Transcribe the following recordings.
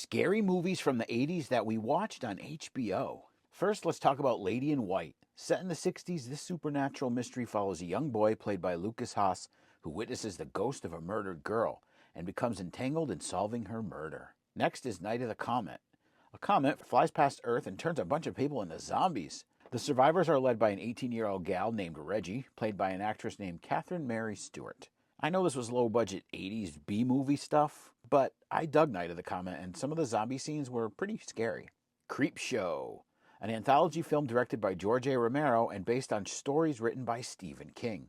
Scary movies from the 80s that we watched on HBO. First, let's talk about Lady in White. Set in the 60s, this supernatural mystery follows a young boy played by Lucas Haas who witnesses the ghost of a murdered girl and becomes entangled in solving her murder. Next is Night of the Comet. A comet flies past Earth and turns a bunch of people into zombies. The survivors are led by an 18-year-old gal named Reggie, played by an actress named Catherine Mary Stewart. I know this was low-budget 80s B-movie stuff, but I dug Night of the Comet, and some of the zombie scenes were pretty scary. Creep Show, an anthology film directed by George A. Romero and based on stories written by Stephen King.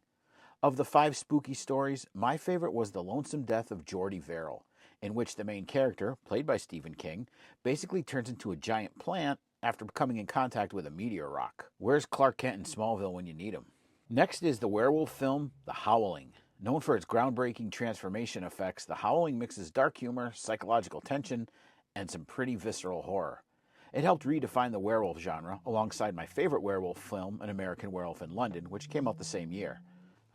Of the 5 spooky stories, my favorite was The Lonesome Death of Jordy Verrill, in which the main character, played by Stephen King, basically turns into a giant plant after coming in contact with a meteor rock. Where's Clark Kent in Smallville when you need him? Next is the werewolf film The Howling. Known for its groundbreaking transformation effects, The Howling mixes dark humor, psychological tension, and some pretty visceral horror. It helped redefine the werewolf genre, alongside my favorite werewolf film, An American Werewolf in London, which came out the same year.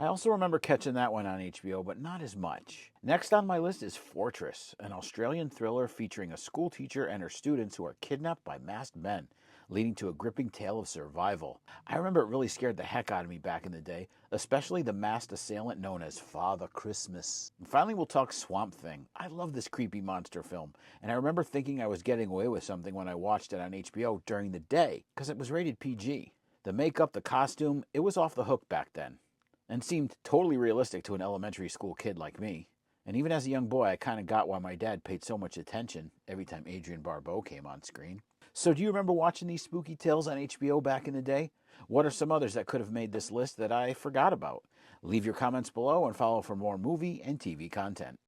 I also remember catching that one on HBO, but not as much. Next on my list is Fortress, an Australian thriller featuring a school teacher and her students who are kidnapped by masked men, leading to a gripping tale of survival. I remember it really scared the heck out of me back in the day, especially the masked assailant known as Father Christmas. And finally, we'll talk Swamp Thing. I love this creepy monster film, and I remember thinking I was getting away with something when I watched it on HBO during the day, because it was rated PG. The makeup, the costume, it was off the hook back then, and seemed totally realistic to an elementary school kid like me. And even as a young boy, I kind of got why my dad paid so much attention every time Adrienne Barbeau came on screen. So do you remember watching these spooky tales on HBO back in the day? What are some others that could have made this list that I forgot about? Leave your comments below and follow for more movie and TV content.